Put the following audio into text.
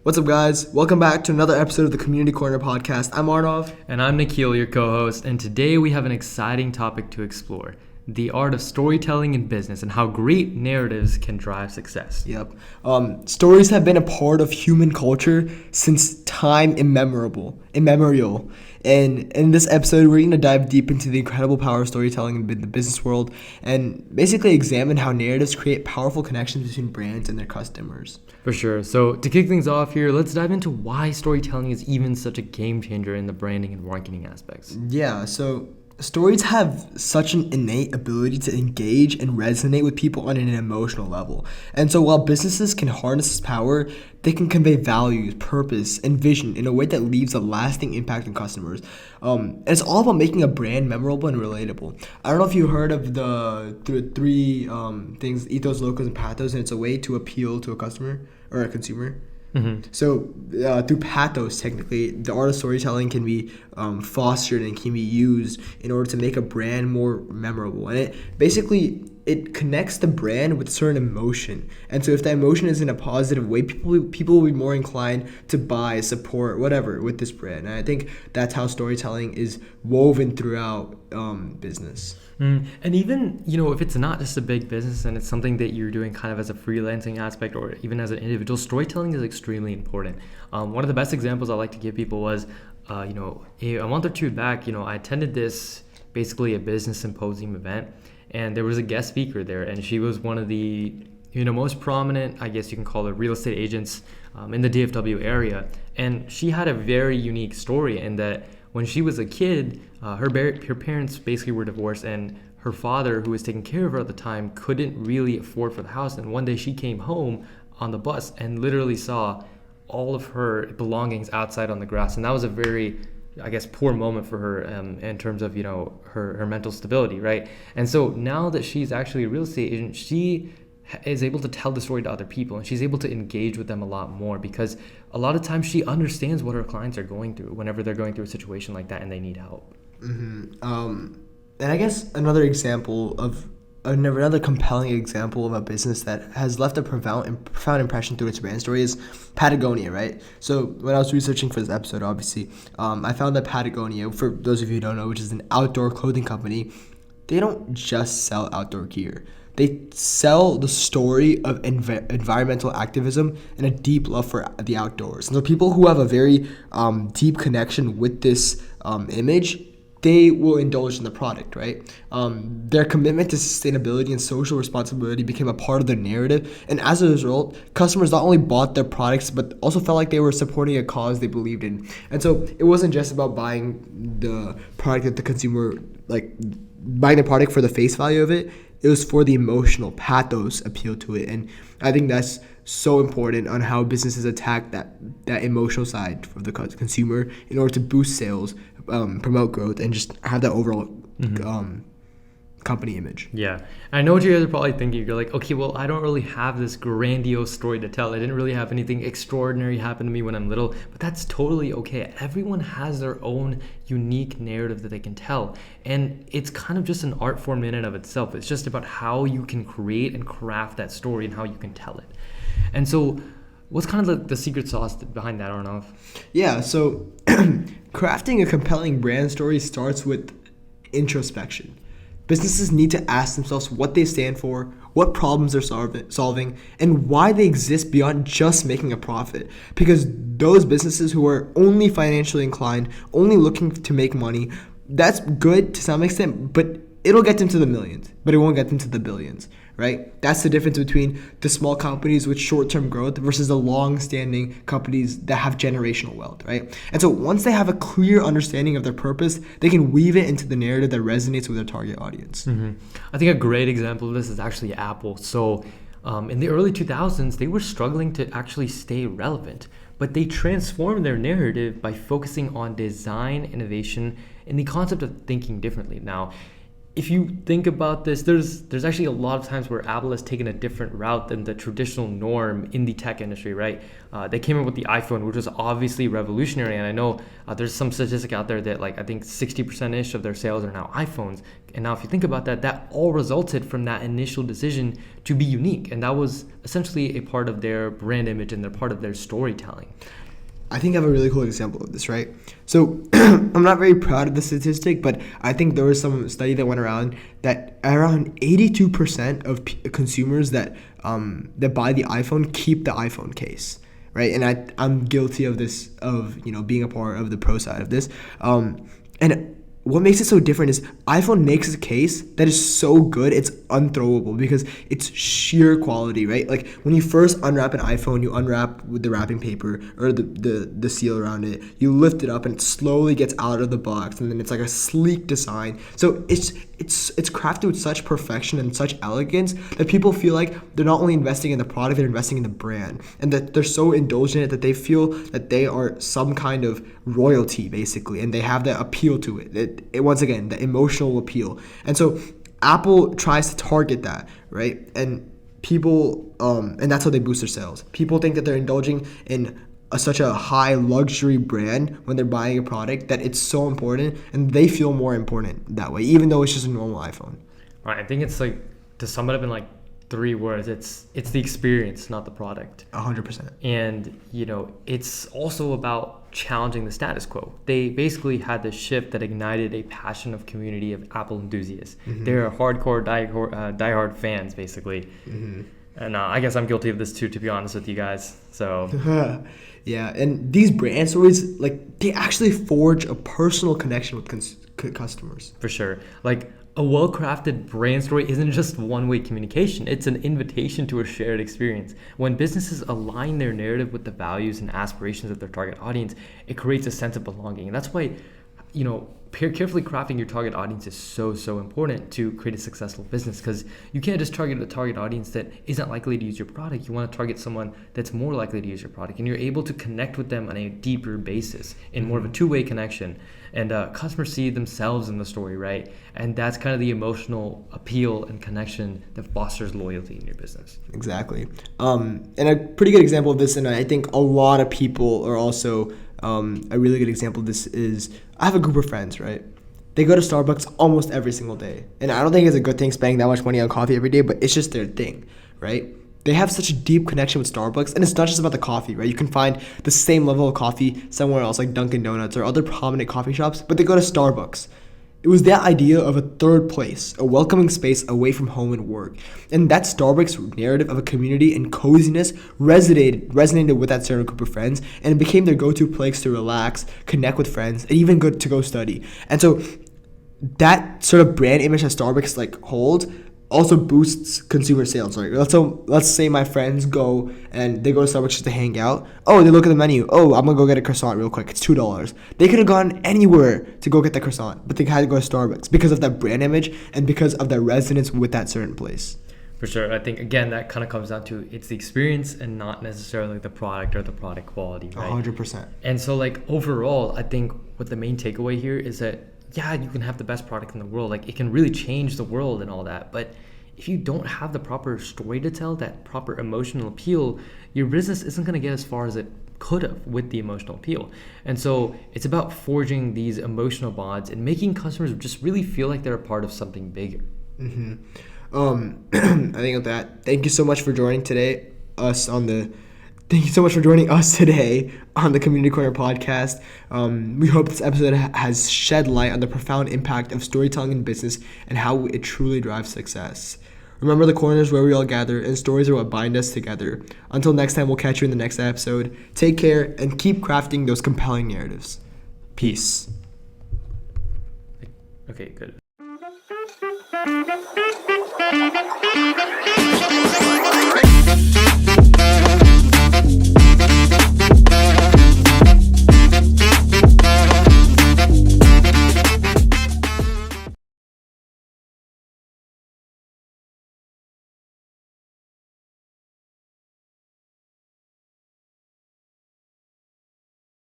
What's up, guys? Welcome back to another episode of the Community Corner podcast. I'm Arnav. And I'm Nikhil, your co-host, and today we have an exciting topic to explore: the art of storytelling in business and how great narratives can drive success. Yep. Stories have been a part of human culture since time immemorial. And in this episode, we're going to dive deep into the incredible power of storytelling in the business world and basically examine how narratives create powerful connections between brands and their customers. For sure. So to kick things off here, let's dive into why storytelling is even such a game changer in the branding and marketing aspects. Yeah, so stories have such an innate ability to engage and resonate with people on an emotional level. And so while businesses can harness this power, they can convey values, purpose, and vision in a way that leaves a lasting impact on customers. And it's all about making a brand memorable and relatable. I don't know if you heard of the three things: ethos, locos, and pathos, and it's a way to appeal to a customer or a consumer. Mm-hmm. So through pathos, technically, the art of storytelling can be fostered and can be used in order to make a brand more memorable. And it connects the brand with certain emotion. And so if that emotion is in a positive way, people will be more inclined to buy, support, whatever with this brand. And I think that's how storytelling is woven throughout business. And even, if it's not just a big business and it's something that you're doing kind of as a freelancing aspect or even as an individual, storytelling is extremely important. One of the best examples I like to give people was, a month or two back, I attended this, basically a business symposium event, and there was a guest speaker there, and she was one of the, most prominent, I guess you can call it, real estate agents in the DFW area. And she had a very unique story in that when she was a kid, her parents basically were divorced, and her father, who was taking care of her at the time, couldn't really afford for the house. And one day she came home on the bus and literally saw all of her belongings outside on the grass. And that was a very, I guess, poor moment for her in terms of, her mental stability, right? And so now that she's actually a real estate agent, she is able to tell the story to other people, and she's able to engage with them a lot more because a lot of times she understands what her clients are going through whenever they're going through a situation like that and they need help. Mm-hmm. And I guess another compelling example of a business that has left a profound impression through its brand story is Patagonia, right? So when I was researching for this episode, obviously, I found that Patagonia, for those of you who don't know, which is an outdoor clothing company, they don't just sell outdoor gear. They sell the story of environmental activism and a deep love for the outdoors. And so people who have a very deep connection with this image, they will indulge in the product, right? Their commitment to sustainability and social responsibility became a part of their narrative. And as a result, customers not only bought their products, but also felt like they were supporting a cause they believed in. And so it wasn't just about buying the product that the consumer, buying the product for the face value of it. It was for the emotional pathos appeal to it. And I think that's so important on how businesses attack that emotional side of the consumer in order to boost sales, promote growth, and just have that overall company image. Yeah. I know what you guys are probably thinking. You're like, okay, well, I don't really have this grandiose story to tell. I didn't really have anything extraordinary happen to me when I'm little, but that's totally okay. Everyone has their own unique narrative that they can tell. And it's kind of just an art form in and of itself. It's just about how you can create and craft that story and how you can tell it. And so what's kind of the secret sauce behind that, Arnav? Yeah, so crafting a compelling brand story starts with introspection. Businesses need to ask themselves what they stand for, what problems they're solving, and why they exist beyond just making a profit. Because those businesses who are only financially inclined, only looking to make money, that's good to some extent, but it'll get them to the millions, but it won't get them to the billions, right? That's the difference between the small companies with short-term growth versus the long-standing companies that have generational wealth, right? And so once they have a clear understanding of their purpose, they can weave it into the narrative that resonates with their target audience. Mm-hmm. I think a great example of this is actually Apple. So in the early 2000s, they were struggling to actually stay relevant, but they transformed their narrative by focusing on design, innovation, and the concept of thinking differently. Now, if you think about this, there's actually a lot of times where Apple has taken a different route than the traditional norm in the tech industry, right? They came up with the iPhone, which was obviously revolutionary, and I know there's some statistic out there that like I think 60%-ish of their sales are now iPhones. And now if you think about that, that all resulted from that initial decision to be unique, and that was essentially a part of their brand image and they're part of their storytelling. I think I have a really cool example of this, right? So I'm not very proud of the statistic, but I think there was some study that went around that around 82% of consumers that buy the iPhone keep the iPhone case, right? And I'm guilty of this, of being a part of the pro side of this. And what makes it so different is iPhone makes a case that is so good it's unthrowable because it's sheer quality, right? Like when you first unwrap an iPhone, you unwrap with the wrapping paper or the seal around it. You lift it up and it slowly gets out of the box, and then it's like a sleek design. So it's crafted with such perfection and such elegance that people feel like they're not only investing in the product, they're investing in the brand, and that they're so indulgent in it that they feel that they are some kind of royalty basically, and they have that appeal to it. Once again, the emotional appeal. And so Apple tries to target that, right? And people and that's how they boost their sales. People think that they're indulging in such a high luxury brand when they're buying a product, that it's so important, and they feel more important that way, even though it's just a normal iPhone. Right. I think it's like, to sum it up in like 3 words, it's the experience, not the product. 100%. And it's also about challenging the status quo. They basically had this shift that ignited a passion of community of Apple enthusiasts. Mm-hmm. They're hardcore diehard fans basically. Mm-hmm. And I guess I'm guilty of this too, to be honest with you guys. So yeah, and these brand stories, like, they actually forge a personal connection with customers. For sure. Like, a well-crafted brand story isn't just one-way communication. It's an invitation to a shared experience. When businesses align their narrative with the values and aspirations of their target audience, it creates a sense of belonging. And that's why, carefully crafting your target audience is so important to create a successful business, because you can't just target a target audience that isn't likely to use your product. You want to target someone that's more likely to use your product, and you're able to connect with them on a deeper basis in more of a two-way connection. And customers see themselves in the story, right? And that's kind of the emotional appeal and connection that fosters loyalty in your business. Exactly. And a pretty good example of this, and I think a lot of people are also a really good example of this, is I have a group of friends, right? They go to Starbucks almost every single day. And I don't think it's a good thing spending that much money on coffee every day, but it's just their thing, right? They have such a deep connection with Starbucks, and it's not just about the coffee, right? You can find the same level of coffee somewhere else, like Dunkin' Donuts or other prominent coffee shops, but they go to Starbucks. It was that idea of a third place, a welcoming space away from home and work. And that Starbucks narrative of a community and coziness resonated with that certain group of friends, and it became their go-to place to relax, connect with friends, and even good to go study. And so that sort of brand image that Starbucks holds also boosts consumer sales. Right? Let's say my friends go and they go to Starbucks just to hang out. Oh, they look at the menu. Oh, I'm gonna go get a croissant real quick. It's $2. They could have gone anywhere to go get the croissant, but they had to go to Starbucks because of that brand image and because of their resonance with that certain place. For sure. I think, again, that kind of comes down to it's the experience and not necessarily the product or the product quality, right? 100%. And so overall, I think what the main takeaway here is that, yeah, you can have the best product in the world. It can really change the world and all that. But if you don't have the proper story to tell, that proper emotional appeal, your business isn't going to get as far as it could have with the emotional appeal. And so it's about forging these emotional bonds and making customers just really feel like they're a part of something bigger. Mm-hmm. I think of that. Thank you so much for joining us today on the Community Corner podcast. We hope this episode has shed light on the profound impact of storytelling in business and how it truly drives success. Remember, the corner is where we all gather, and stories are what bind us together. Until next time, we'll catch you in the next episode. Take care and keep crafting those compelling narratives. Peace. Okay, good.